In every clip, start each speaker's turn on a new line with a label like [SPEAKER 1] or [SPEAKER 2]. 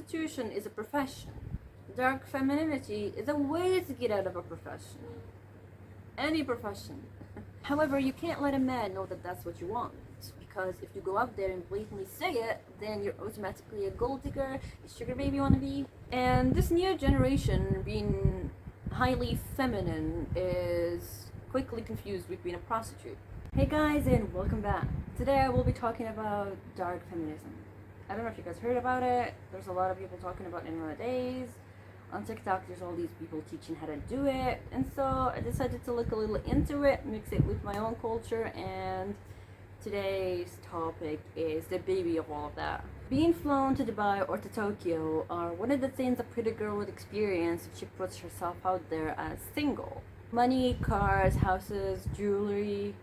[SPEAKER 1] Prostitution is a profession. Dark femininity is a way to get out of a profession. Any profession. However, you can't let a man know that that's what you want. Because if you go out there and blatantly say it, then you're automatically a gold digger, a sugar baby wannabe. And this new generation, being highly feminine, is quickly confused with being a prostitute. Hey guys, and welcome back. Today I will be talking about dark feminism. I don't know if you guys heard about it. There's a lot of people talking about it nowadays. On TikTok, there's all these people teaching how to do it. And so I decided to look a little into it, mix it with my own culture, and today's topic is the baby of all of that. Being flown to Dubai or to Tokyo are one of the things a pretty girl would experience if she puts herself out there as single. Money, cars, houses, jewelry,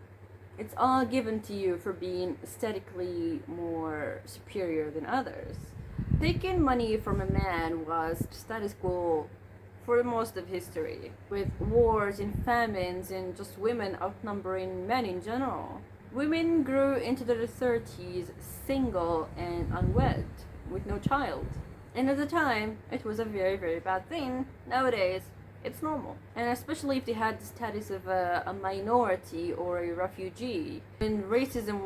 [SPEAKER 1] it's all given to you for being aesthetically more superior than others. Taking money from a man was status quo for most of history, with wars and famines and just women outnumbering men in general. Women grew into their 30s single and unwed, with no child. And at the time, it was a very, very bad thing. Nowadays, it's normal. And especially if they had the status of a minority or a refugee. When racism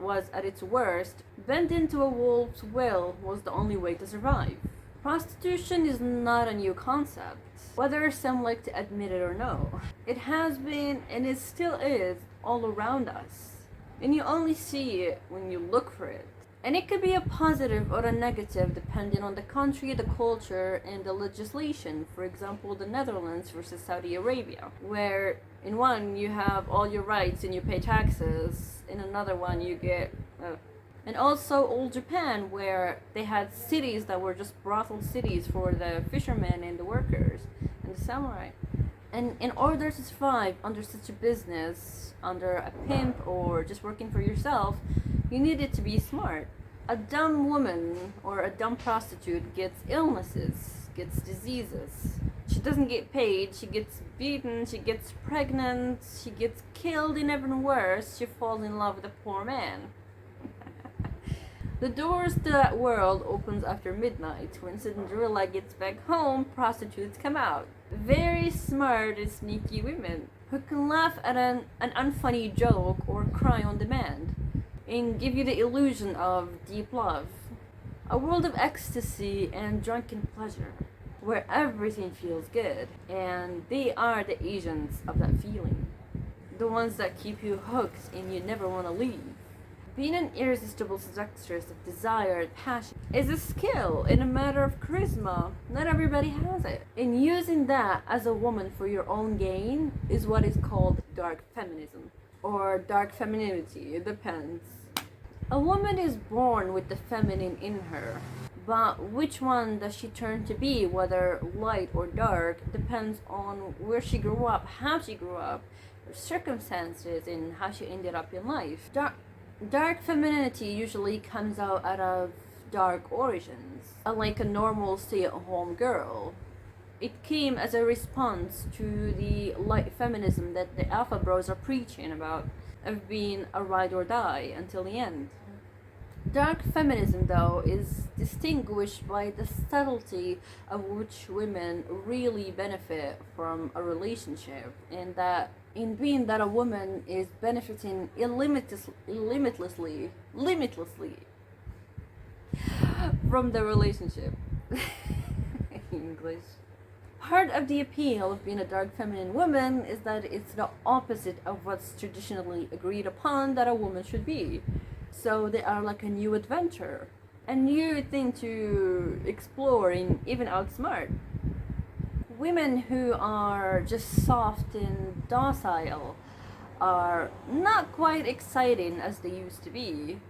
[SPEAKER 1] was at its worst, bending to a wolf's will was the only way to survive. Prostitution is not a new concept, whether some like to admit it or no. It has been, and it still is, all around us. And you only see it when you look for it. And it could be a positive or a negative depending on the country, the culture, and the legislation. For example, the Netherlands versus Saudi Arabia, where in one you have all your rights and you pay taxes, in another one you get... And also old Japan, where they had cities that were just brothel cities for the fishermen and the workers and the samurai. And in order to survive under such a business, under a pimp or just working for yourself, you needed to be smart. A dumb woman or a dumb prostitute gets illnesses, gets diseases. She doesn't get paid, she gets beaten, she gets pregnant, she gets killed, and even worse, she falls in love with a poor man. The doors to that world opens after midnight. When Cinderella gets back home, prostitutes come out. Very smart and sneaky women who can laugh at an unfunny joke or cry on demand and give you the illusion of deep love. A world of ecstasy and drunken pleasure where everything feels good, and they are the agents of that feeling. The ones that keep you hooked and you never want to leave. Being an irresistible seductress of desire and passion is a skill and a matter of charisma. Not everybody has it. And using that as a woman for your own gain is what is called dark feminism. Or dark femininity, it depends. A woman is born with the feminine in her. But which one does she turn to be, whether light or dark, depends on where she grew up, how she grew up, her circumstances, and how she ended up in life. Dark femininity usually comes out of dark origins, unlike a normal stay-at-home girl. It came as a response to the light feminism that the alpha bros are preaching about, of being a ride or die until the end. Dark feminism, though, is distinguished by the subtlety of which women really benefit from a relationship, and that in being that a woman is benefiting limitlessly from the relationship. English. Part of the appeal of being a dark feminine woman is that it's the opposite of what's traditionally agreed upon that a woman should be. So they are like a new adventure, a new thing to explore and even outsmart. Women who are just soft and docile are not quite exciting as they used to be.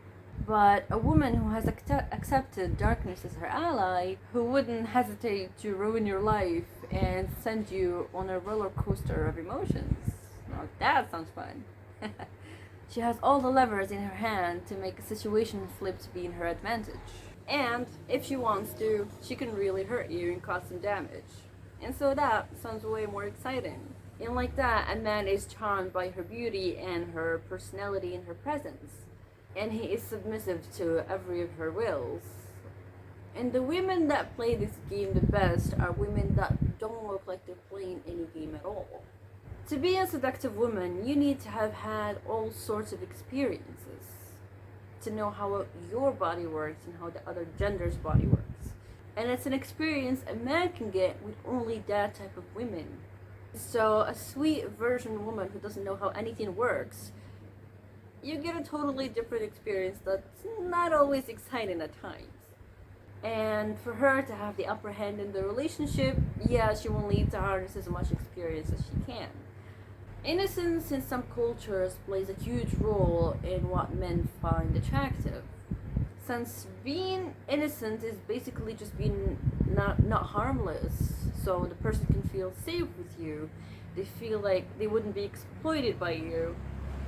[SPEAKER 1] But a woman who has accepted darkness as her ally, who wouldn't hesitate to ruin your life and send you on a roller coaster of emotions. Now that sounds fun. She has all the levers in her hand to make a situation flip to be in her advantage. And if she wants to, she can really hurt you and cause some damage. And so that sounds way more exciting. And like that, a man is charmed by her beauty and her personality and her presence. And he is submissive to every of her wills. And the women that play this game the best are women that don't look like they're playing any game at all. To be a seductive woman, you need to have had all sorts of experiences to know how your body works and how the other gender's body works. And it's an experience a man can get with only that type of women. So a sweet virgin woman who doesn't know how anything works, you get a totally different experience that's not always exciting at times. And for her to have the upper hand in the relationship, yeah, she will need to harness as much experience as she can. Innocence in some cultures plays a huge role in what men find attractive. Since being innocent is basically just being not harmless, so the person can feel safe with you. They feel like they wouldn't be exploited by you.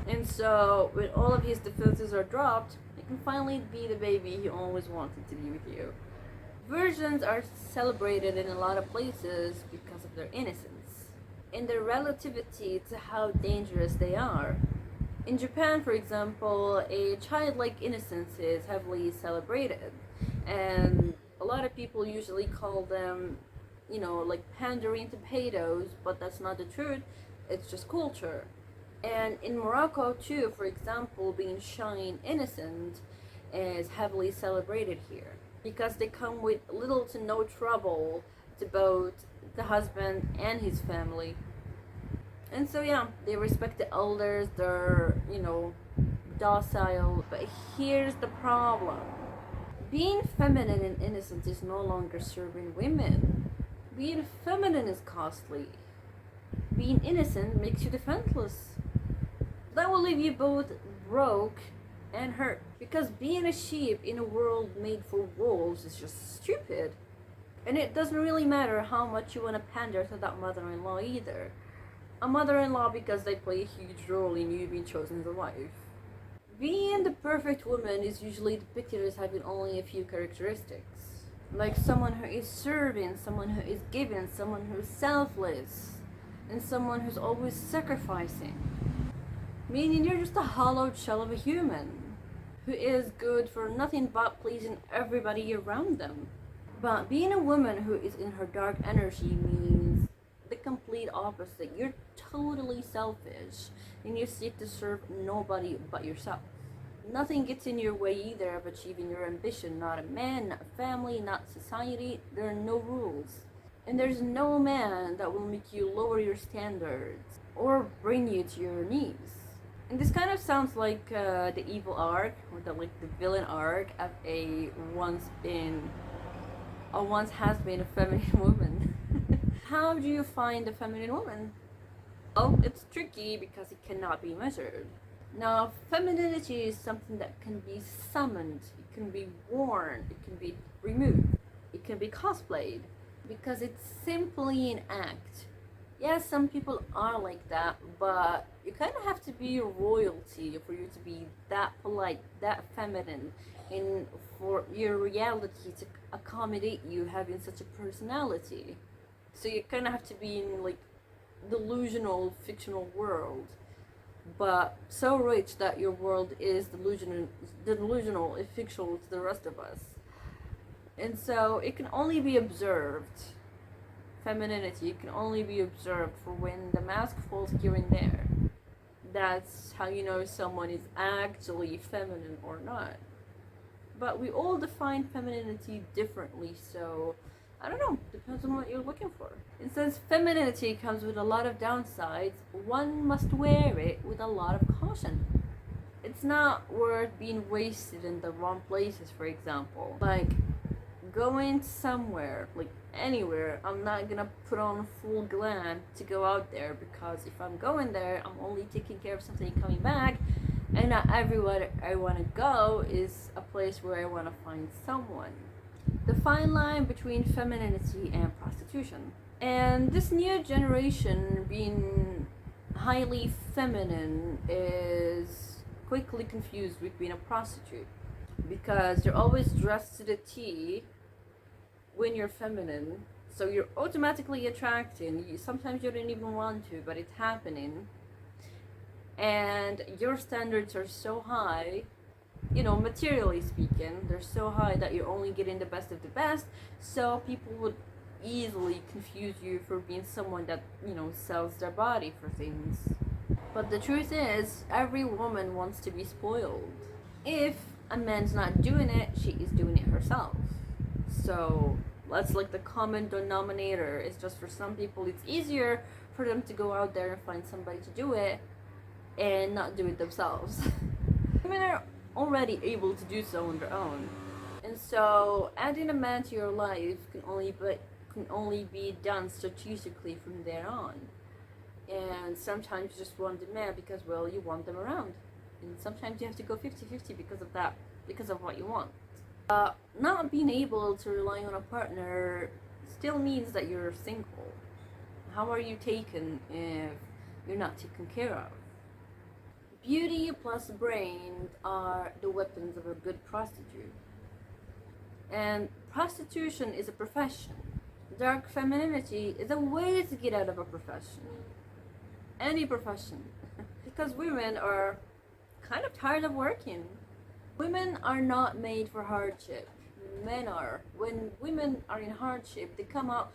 [SPEAKER 1] And so when all of his defenses are dropped, he can finally be the baby he always wanted to be with you. Virgins are celebrated in a lot of places because of their innocence and their relativity to how dangerous they are. In Japan, for example, a childlike innocence is heavily celebrated, and a lot of people usually call them, like pandering to pedos, but that's not the truth, it's just culture. And in Morocco, too, for example, being shy and innocent is heavily celebrated here because they come with little to no trouble to both the husband and his family. And so, yeah, they respect the elders, they're, docile. But here's the problem: being feminine and innocent is no longer serving women. Being feminine is costly. Being innocent makes you defenseless. That will leave you both broke and hurt. Because being a sheep in a world made for wolves is just stupid. And it doesn't really matter how much you want to pander to that mother-in-law either. A mother-in-law because they play a huge role in you being chosen as a wife. Being the perfect woman is usually depicted as having only a few characteristics. Like someone who is serving, someone who is giving, someone who is selfless, and someone who's always sacrificing. Meaning you're just a hollowed shell of a human who is good for nothing but pleasing everybody around them. But being a woman who is in her dark energy means the complete opposite. You're totally selfish and you seek to serve nobody but yourself. Nothing gets in your way either of achieving your ambition. Not a man, not a family, not society. There are no rules. And there's no man that will make you lower your standards or bring you to your knees. And this kind of sounds like the evil arc, or the villain arc of a once has been a feminine woman. How do you find a feminine woman? Oh, it's tricky because it cannot be measured. Now, femininity is something that can be summoned, it can be worn, it can be removed, it can be cosplayed, because it's simply an act. Yes, some people are like that, but you kind of have to be royalty for you to be that polite, that feminine, and for your reality to accommodate you having such a personality. So you kind of have to be in delusional fictional world, but so rich that your world is delusional and fictional to the rest of us. And so it can only be observed. Femininity can only be observed for when the mask falls here and there. That's how you know someone is actually feminine or not. But we all define femininity differently, so I don't know, depends on what you're looking for. And since femininity comes with a lot of downsides, one must wear it with a lot of caution. It's not worth being wasted in the wrong places, for example. Like going somewhere, anywhere, I'm not gonna put on full glam to go out there, because if I'm going there, I'm only taking care of something coming back, and not everywhere I want to go is a place where I want to find someone. The fine line between femininity and prostitution. And this new generation being highly feminine is quickly confused with being a prostitute, because you're always dressed to the T when you're feminine, so you're automatically attracting. Sometimes you don't even want to, but it's happening. And your standards are so high materially speaking, they're so high that you're only getting the best of the best, so people would easily confuse you for being someone that, sells their body for things. But the truth is, every woman wants to be spoiled. If a man's not doing it, she is doing it herself. So that's like the common denominator. It's just for some people, it's easier for them to go out there and find somebody to do it and not do it themselves. Women are already able to do so on their own. And so adding a man to your life can only be done strategically from there on. And sometimes you just want the man because, well, you want them around. And sometimes you have to go 50-50 because of that, because of what you want. Not being able to rely on a partner still means that you're single. How are you taken if you're not taken care of? Beauty plus brain are the weapons of a good prostitute. And prostitution is a profession. Dark femininity is a way to get out of a profession. Any profession. Because women are kind of tired of working. Women are not made for hardship. Men are. When women are in hardship, they come out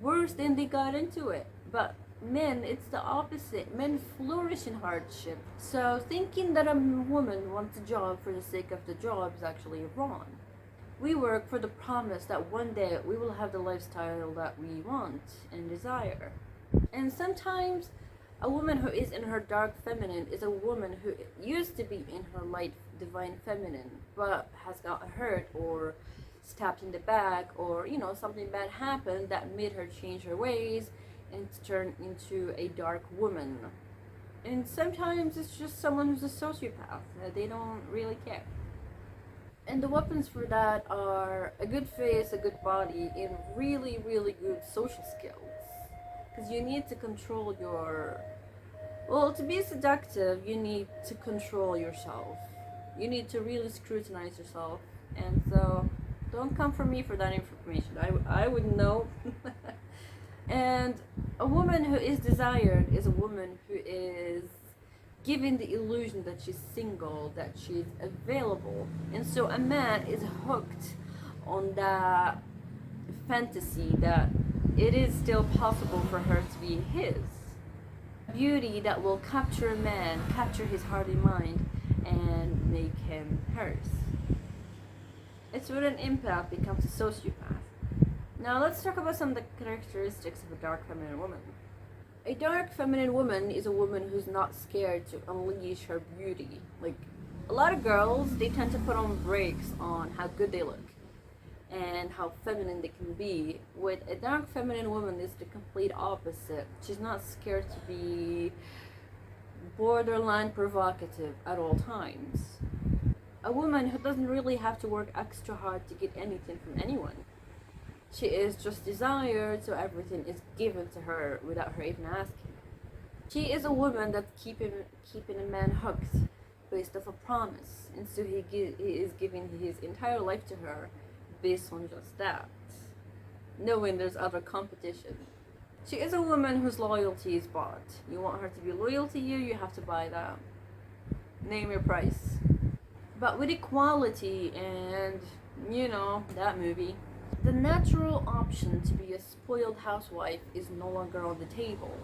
[SPEAKER 1] worse than they got into it. But men, it's the opposite. Men flourish in hardship. So thinking that a woman wants a job for the sake of the job is actually wrong. We work for the promise that one day we will have the lifestyle that we want and desire. And sometimes a woman who is in her dark feminine is a woman who used to be in her light divine feminine, but has gotten hurt or stabbed in the back, or something bad happened that made her change her ways and turn into a dark woman. And sometimes it's just someone who's a sociopath. They don't really care. And the weapons for that are a good face, a good body, and really, really good social skills. Because you need to control to be seductive, you need to control yourself. You need to really scrutinize yourself. And so, don't come for me for that information. I wouldn't know. And a woman who is desired is a woman who is given the illusion that she's single, that she's available. And so a man is hooked on that fantasy that it is still possible for her to be his. Beauty that will capture a man, capture his heart and mind, and make him hers. It's when an empath becomes a sociopath. Now let's talk about some of the characteristics of a dark feminine woman. A dark feminine woman is a woman who's not scared to unleash her beauty. Like, a lot of girls, they tend to put on brakes on how good they look and how feminine they can be. With a dark feminine woman, it's the complete opposite. She's not scared to be borderline provocative at all times. A woman who doesn't really have to work extra hard to get anything from anyone. She is just desired, so everything is given to her without her even asking. She is a woman that's keeping a man hooked based off a promise, and so he is giving his entire life to her based on just that, knowing there's other competition. She is a woman whose loyalty is bought. You want her to be loyal to you, you have to buy that. Name your price. But with equality and, that movie, the natural option to be a spoiled housewife is no longer on the table.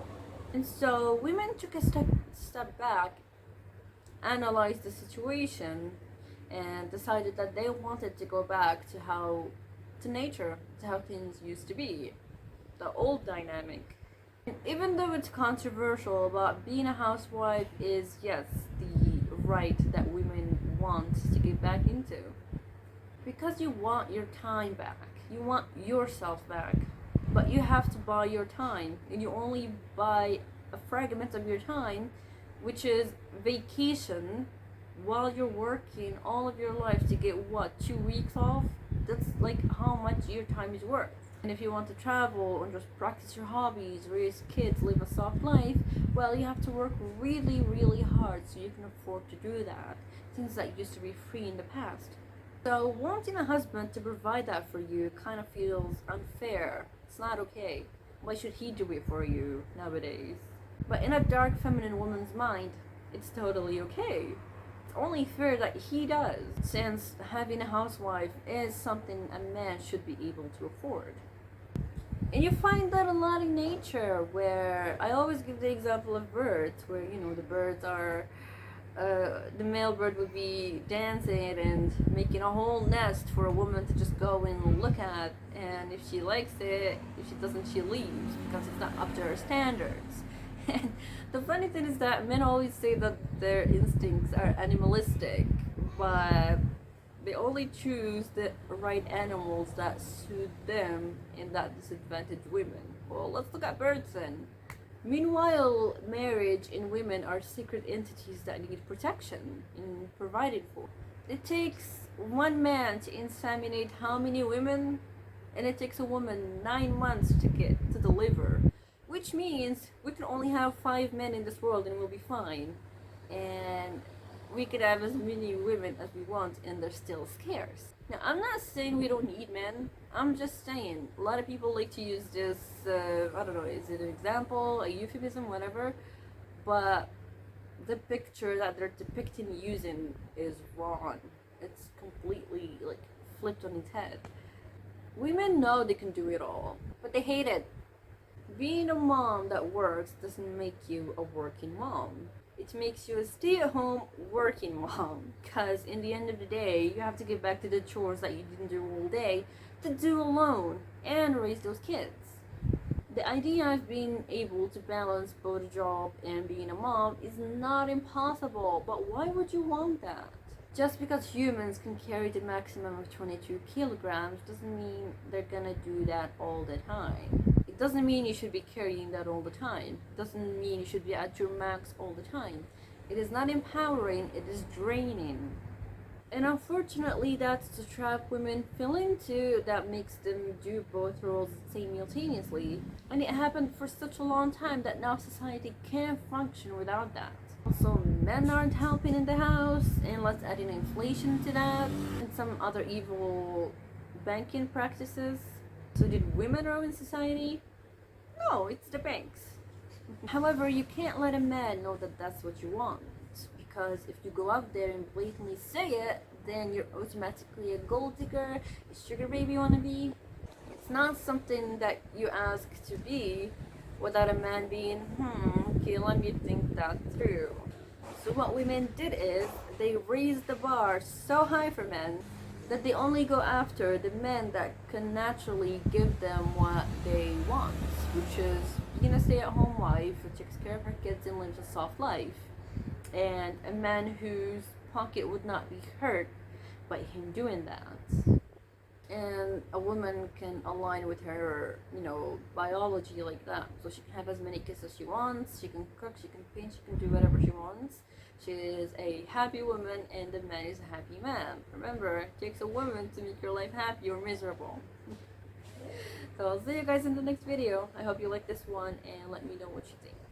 [SPEAKER 1] And so women took a step back, analyzed the situation, and decided that they wanted to go back to nature, to how things used to be, the old dynamic. And even though it's controversial, but being a housewife is, yes, the right that women want to get back into. Because you want your time back. You want yourself back, but you have to buy your time, and you only buy a fragment of your time, which is vacation, while you're working all of your life to get 2 weeks off. That's like how much your time is worth. And if you want to travel and just practice your hobbies, raise kids, live a soft life, well, you have to work really, really hard so you can afford to do that, things that used to be free in the past. So wanting a husband to provide that for you kind of feels unfair. It's not okay. Why should he do it for you nowadays? But in a dark feminine woman's mind, it's totally okay. It's only fair that he does, since having a housewife is something a man should be able to afford. And you find that a lot in nature, where I always give the example of birds, where the birds are, the male bird would be dancing and making a whole nest for a woman to just go and look at, and if she likes it, if she doesn't, she leaves because it's not up to her standards. And the funny thing is that men always say that their instincts are animalistic, but they only choose the right animals that suit them and that disadvantage women. Well, let's look at birds then. Meanwhile, marriage and women are secret entities that need protection and provided for. It takes one man to inseminate how many women? And it takes a woman 9 months to deliver. Which means we can only have 5 men in this world and we'll be fine. And we could have as many women as we want and they're still scarce. Now, I'm not saying we don't need men. I'm just saying, a lot of people like to use this, I don't know, is it an example, a euphemism, whatever, but the picture that they're depicting using is wrong. It's completely, flipped on its head. Women know they can do it all, but they hate it. Being a mom that works doesn't make you a working mom. It makes you a stay-at-home working mom, because in the end of the day, you have to get back to the chores that you didn't do all day to do alone and raise those kids. The idea of being able to balance both a job and being a mom is not impossible, but why would you want that? Just because humans can carry the maximum of 22 kilograms doesn't mean they're gonna do that all the time. It doesn't mean you should be carrying that all the time. It doesn't mean you should be at your max all the time. It is not empowering, it is draining. And unfortunately, that's the trap women fall into that makes them do both roles simultaneously. And it happened for such a long time that now society can't function without that. Also, men aren't helping in the house, and let's add in inflation to that, and some other evil banking practices. So did women ruin society? No, it's the banks. However, you can't let a man know that that's what you want, because if you go out there and blatantly say it, then you're automatically a gold digger, a sugar baby wannabe. It's not something that you ask to be without a man being, okay, let me think that through. So what women did is they raised the bar so high for men that they only go after the men that can naturally give them what they want, which is being a stay-at-home wife who takes care of her kids and lives a soft life, and a man whose pocket would not be hurt by him doing that. And a woman can align with her, biology like that. So she can have as many kids as she wants, she can cook, she can paint, she can do whatever she wants. She is a happy woman and the man is a happy man. Remember, it takes a woman to make your life happy or miserable. So I'll see you guys in the next video. I hope you like this one and let me know what you think.